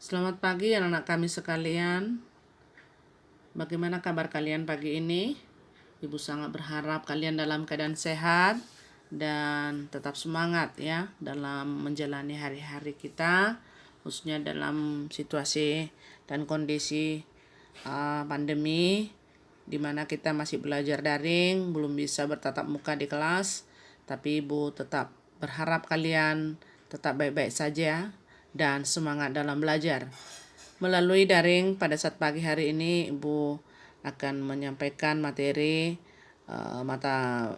Selamat pagi anak-anak kami sekalian. Bagaimana kabar kalian pagi ini? Ibu sangat berharap kalian dalam keadaan sehat dan tetap semangat ya dalam menjalani hari-hari kita, khususnya dalam situasi dan kondisi pandemi di mana kita masih belajar daring, belum bisa bertatap muka di kelas, tapi Ibu tetap berharap kalian tetap baik-baik saja dan semangat dalam belajar. Melalui daring pada saat pagi hari ini, Ibu akan menyampaikan materi mata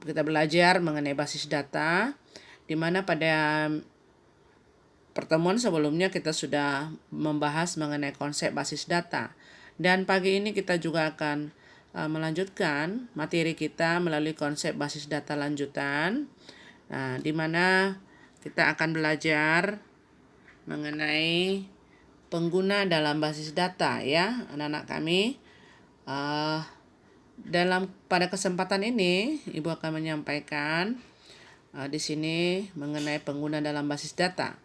kita belajar mengenai basis data, di mana pada pertemuan sebelumnya kita sudah membahas mengenai konsep basis data. Dan pagi ini kita juga akan melanjutkan materi kita melalui konsep basis data lanjutan, di mana kita akan belajar mengenai pengguna dalam basis data ya anak-anak kami. Pada kesempatan ini Ibu akan menyampaikan di sini mengenai pengguna dalam basis data.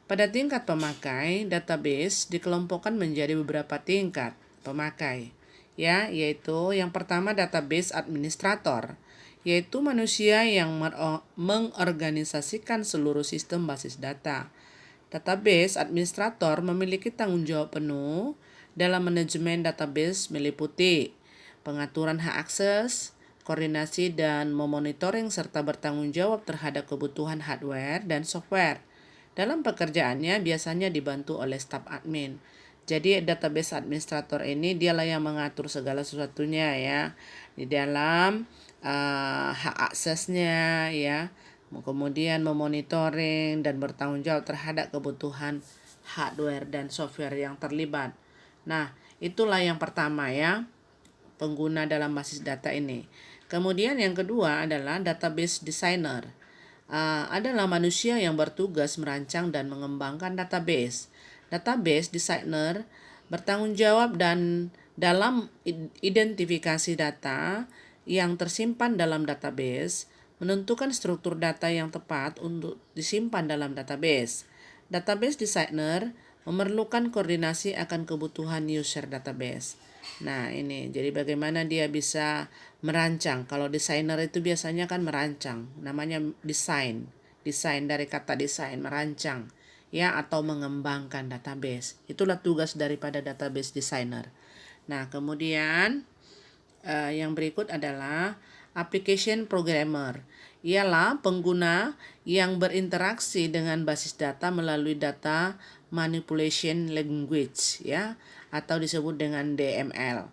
Pada tingkat pemakai, database dikelompokkan menjadi beberapa tingkat pemakai ya, yaitu yang pertama database administrator, yaitu manusia yang mengorganisasikan seluruh sistem basis data. Database administrator memiliki tanggung jawab penuh dalam manajemen database, meliputi pengaturan hak akses, koordinasi dan memonitoring serta bertanggung jawab terhadap kebutuhan hardware dan software. Dalam pekerjaannya biasanya dibantu oleh staf admin. Jadi database administrator ini dialah yang mengatur segala sesuatunya ya, di dalam hak aksesnya ya, kemudian memonitoring dan bertanggung jawab terhadap kebutuhan hardware dan software yang terlibat. Nah, itulah yang pertama ya, pengguna dalam basis data ini. Kemudian yang kedua adalah database designer. Adalah manusia yang bertugas merancang dan mengembangkan database. Database designer bertanggung jawab dan dalam identifikasi data yang tersimpan dalam database, menentukan struktur data yang tepat untuk disimpan dalam database. Database designer memerlukan koordinasi akan kebutuhan user database. Nah, ini jadi bagaimana dia bisa merancang. Kalau desainer itu biasanya kan merancang, namanya desain. Desain dari kata desain, merancang ya, atau mengembangkan database. Itulah tugas daripada database designer. Nah, kemudian yang berikut adalah application programmer. Ialah pengguna yang berinteraksi dengan basis data melalui data manipulation language ya, atau disebut dengan DML.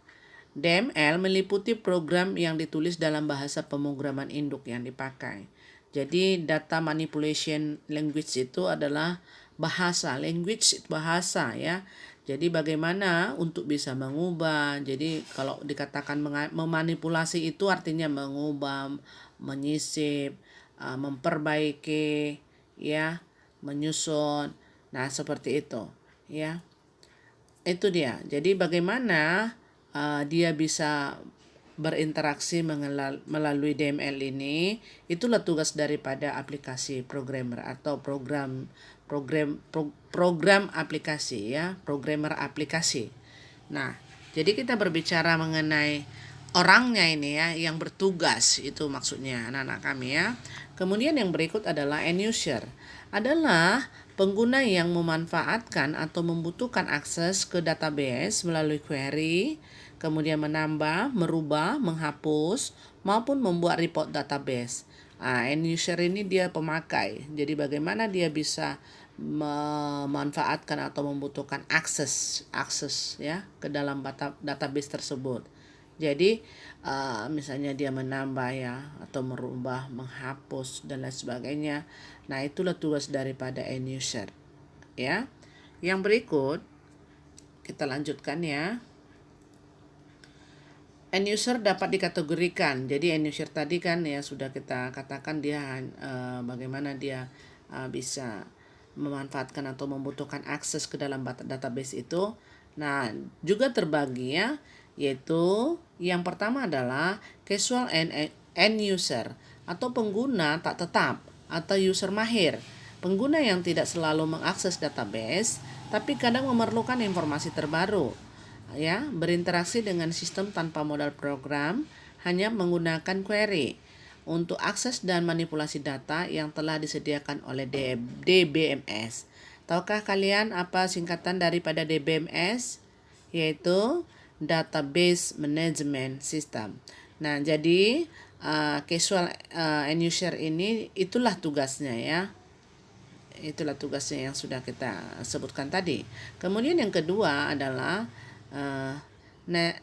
DML meliputi program yang ditulis dalam bahasa pemrograman induk yang dipakai. Jadi data manipulation language itu adalah bahasa, language bahasa ya. Jadi bagaimana untuk bisa mengubah. Jadi kalau dikatakan memanipulasi itu artinya mengubah, menyisip, memperbaiki ya, menyusun. Nah, seperti itu ya. Itu dia. Jadi bagaimana dia bisa berinteraksi melalui DML ini, itulah tugas daripada aplikasi programmer atau program aplikasi ya, programmer aplikasi. Nah, jadi kita berbicara mengenai orangnya ini ya, yang bertugas, itu maksudnya anak-anak kami ya. Kemudian yang berikut adalah end user, adalah pengguna yang memanfaatkan atau membutuhkan akses ke database melalui query, kemudian menambah, merubah, menghapus, maupun membuat report database. End user ini dia pemakai. Jadi bagaimana dia bisa memanfaatkan atau membutuhkan akses ya ke dalam database tersebut. Jadi misalnya dia menambah ya, atau merubah, menghapus dan lain sebagainya. Nah, itulah tugas daripada end user ya. Yang berikut kita lanjutkan ya. End user dapat dikategorikan. Jadi end user tadi kan ya sudah kita katakan dia bagaimana dia bisa memanfaatkan atau membutuhkan akses ke dalam database itu. Nah, juga terbagi ya, yaitu yang pertama adalah casual end user atau pengguna tak tetap atau user mahir. Pengguna yang tidak selalu mengakses database, tapi kadang memerlukan informasi terbaru, ya, berinteraksi dengan sistem tanpa modal program, hanya menggunakan query untuk akses dan manipulasi data yang telah disediakan oleh DBMS. Tahukah kalian apa singkatan daripada DBMS? Yaitu Database Management System. Nah, jadi casual end user ini itulah tugasnya, ya. Itulah tugasnya yang sudah kita sebutkan tadi. Kemudian yang kedua adalah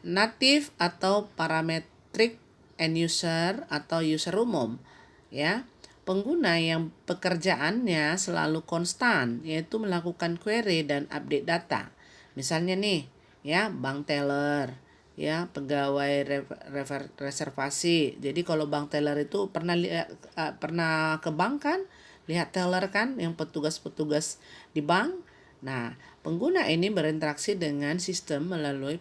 native atau parametric end user atau user umum, ya. Pengguna yang pekerjaannya selalu konstan, yaitu melakukan query dan update data. Misalnya nih, ya, bank teller, ya, pegawai reservasi. Jadi kalau bank teller itu pernah ke bank kan, lihat teller kan, yang petugas-petugas di bank. Nah, pengguna ini berinteraksi dengan sistem melalui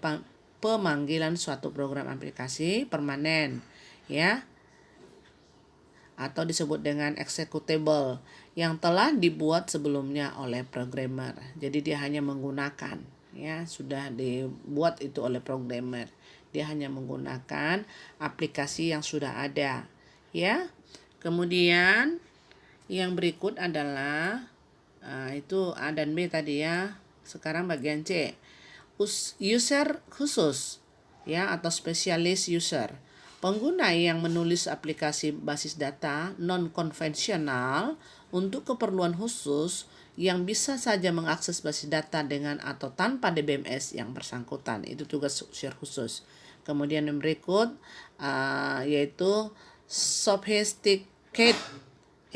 pemanggilan suatu program aplikasi permanen, ya, atau disebut dengan executable yang telah dibuat sebelumnya oleh programmer. Jadi dia hanya menggunakan, ya, sudah dibuat itu oleh programmer. Dia hanya menggunakan aplikasi yang sudah ada, ya. Kemudian yang berikut adalah itu A dan B tadi, ya. Sekarang bagian C. User khusus, ya, atau spesialis user. Pengguna yang menulis aplikasi basis data non-konvensional untuk keperluan khusus yang bisa saja mengakses basis data dengan atau tanpa DBMS yang bersangkutan. Itu tugas user khusus. Kemudian yang berikut yaitu sophisticated,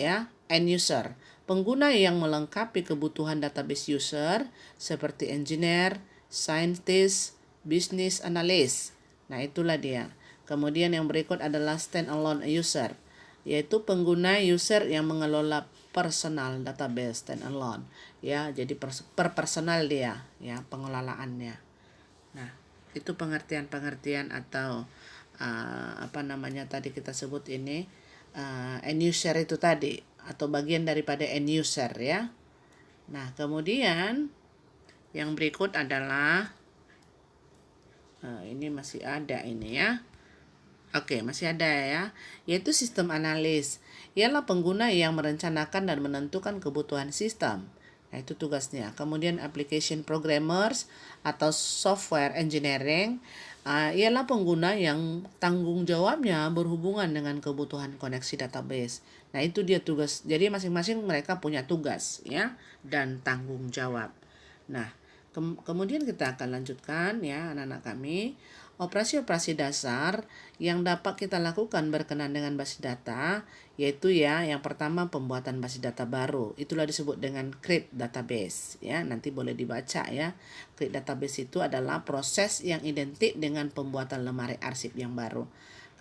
ya, end user. Pengguna yang melengkapi kebutuhan database user seperti engineer, scientist, business analyst. Nah, itulah dia. Kemudian yang berikut adalah standalone user, yaitu pengguna user yang mengelola personal database standalone, ya. Jadi per personal dia, ya, pengelolaannya. Nah, itu pengertian atau apa namanya tadi kita sebut ini end user itu tadi, atau bagian daripada end user, ya. Nah, kemudian yang berikut adalah ini masih ada ini, ya. Oke, masih ada, ya, yaitu sistem analis. Ialah pengguna yang merencanakan dan menentukan kebutuhan sistem. Nah, itu tugasnya. Kemudian application programmers atau software engineering ialah pengguna yang tanggung jawabnya berhubungan dengan kebutuhan koneksi database. Nah, itu dia tugas. Jadi masing-masing mereka punya tugas, ya, dan tanggung jawab. Nah, kemudian kita akan lanjutkan, ya, anak-anak kami. Operasi-operasi dasar yang dapat kita lakukan berkenaan dengan basis data, yaitu, ya, yang pertama pembuatan basis data baru. Itulah disebut dengan create database, ya. Nanti boleh dibaca, ya. Create database itu adalah proses yang identik dengan pembuatan lemari arsip yang baru.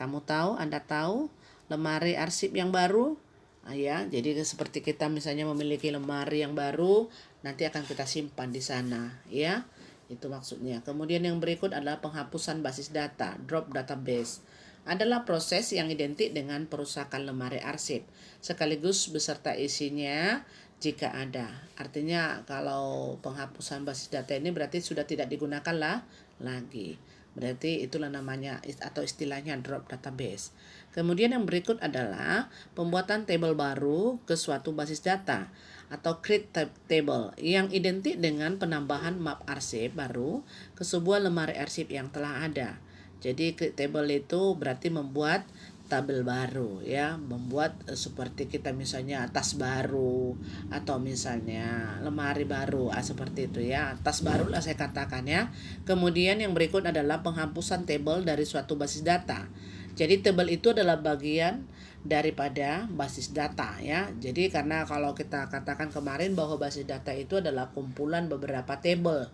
Anda tahu lemari arsip yang baru? Ya, jadi seperti kita misalnya memiliki lemari yang baru, nanti akan kita simpan di sana, ya. Itu maksudnya. Kemudian yang berikut adalah penghapusan basis data, drop database. Adalah proses yang identik dengan perusakan lemari arsip, sekaligus beserta isinya jika ada. Artinya kalau penghapusan basis data ini berarti sudah tidak digunakan lagi. Berarti itulah namanya atau istilahnya drop database. Kemudian yang berikut adalah pembuatan table baru ke suatu basis data atau create table yang identik dengan penambahan map arsip baru ke sebuah lemari arsip yang telah ada. Jadi create table itu berarti membuat tabel baru, ya, membuat seperti kita misalnya tas baru atau misalnya lemari baru, seperti itu, ya. Tas baru lah saya katakan, ya. Kemudian yang berikut adalah penghapusan table dari suatu basis data. Jadi table itu adalah bagian daripada basis data, ya. Jadi karena kalau kita katakan kemarin bahwa basis data itu adalah kumpulan beberapa table.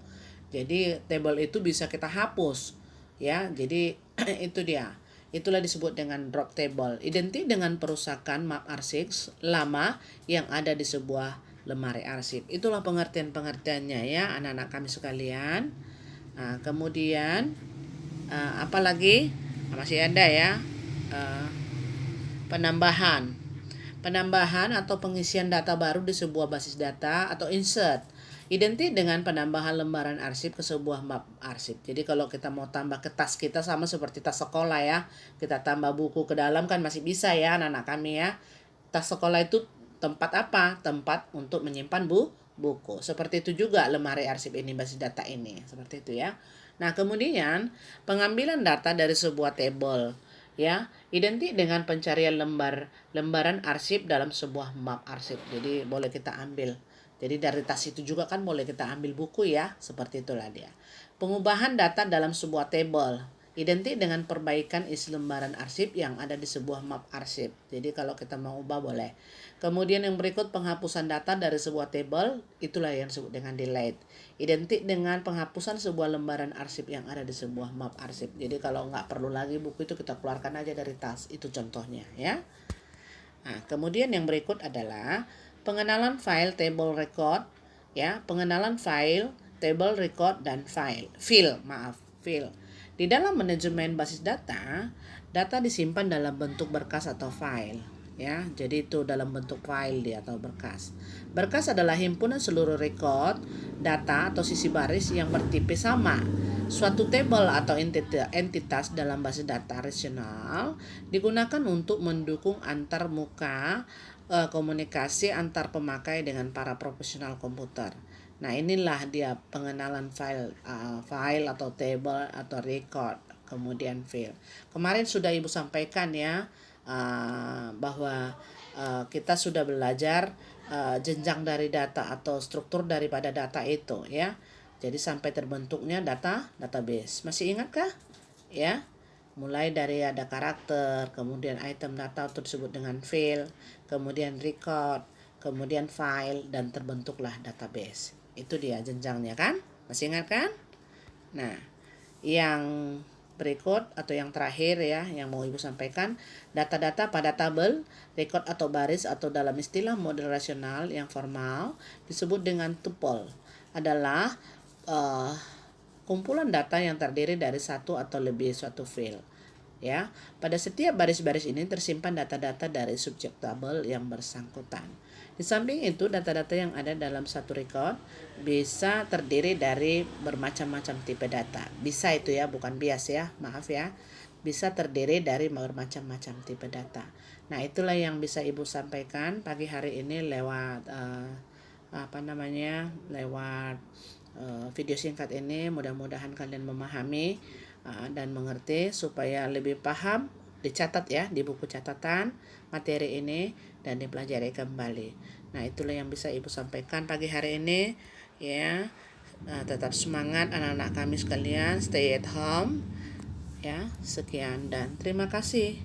Jadi table itu bisa kita hapus, ya. Jadi itu dia. Itulah disebut dengan drop table. Identik dengan perusakan map arsip lama yang ada di sebuah lemari arsip. Itulah pengertian-pengertiannya, ya, anak-anak kami sekalian. Nah, kemudian apalagi masih ada, ya, penambahan. Penambahan atau pengisian data baru di sebuah basis data atau insert identik dengan penambahan lembaran arsip ke sebuah map arsip. Jadi kalau kita mau tambah ke tas kita sama seperti tas sekolah ya. Kita tambah buku ke dalam kan masih bisa ya anak-anak kami ya. Tas sekolah itu tempat apa? Tempat untuk menyimpan buku. Seperti itu juga lemari arsip ini, basis data ini. Seperti itu ya. Nah, kemudian pengambilan data dari sebuah table ya, identik dengan pencarian lembaran arsip dalam sebuah map arsip. Jadi boleh kita ambil. Jadi dari tas itu juga kan boleh kita ambil buku ya, seperti itulah dia. Pengubahan data dalam sebuah table identik dengan perbaikan isi lembaran arsip yang ada di sebuah map arsip. Jadi kalau kita mau ubah boleh. Kemudian yang berikut penghapusan data dari sebuah table, itulah yang disebut dengan delete. Identik dengan penghapusan sebuah lembaran arsip yang ada di sebuah map arsip. Jadi kalau nggak perlu lagi buku itu kita keluarkan aja dari tas. Itu contohnya ya. Nah, kemudian yang berikut adalah pengenalan file table record ya, pengenalan file table record dan file. Di dalam manajemen basis data, data disimpan dalam bentuk berkas atau file ya. Jadi itu dalam bentuk file dia atau berkas. Berkas adalah himpunan seluruh record, data atau sisi baris yang bertipe sama. Suatu table atau entitas dalam basis data relasional digunakan untuk mendukung antar muka komunikasi antar pemakai dengan para profesional komputer. Nah, inilah dia pengenalan file atau table atau record, kemudian file. Kemarin sudah Ibu sampaikan ya bahwa kita sudah belajar jenjang dari data atau struktur daripada data itu ya. Jadi sampai terbentuknya database. Masih ingatkah? Ya. Mulai dari ada karakter, kemudian item data itu disebut dengan file, kemudian record, kemudian file, dan terbentuklah database. Itu dia jenjangnya kan? Masih ingat kan? Nah, yang berikut atau yang terakhir ya yang mau Ibu sampaikan, data-data pada tabel, record atau baris atau dalam istilah model rasional yang formal disebut dengan tuple adalah kumpulan data yang terdiri dari satu atau lebih suatu file. Ya, pada setiap baris-baris ini tersimpan data-data dari subjek tabel yang bersangkutan. Di samping itu, data-data yang ada dalam satu record bisa terdiri dari bermacam-macam tipe data. Bisa itu ya, bukan bias ya, maaf ya. Bisa terdiri dari bermacam-macam tipe data. Nah, itulah yang bisa Ibu sampaikan pagi hari ini lewat lewat video singkat ini. Mudah-mudahan kalian memahami dan mengerti supaya lebih paham. Dicatat ya di buku catatan materi ini dan dipelajari kembali. Nah, itulah yang bisa Ibu sampaikan pagi hari ini ya. Tetap semangat anak-anak kami sekalian, stay at home ya. Sekian dan terima kasih.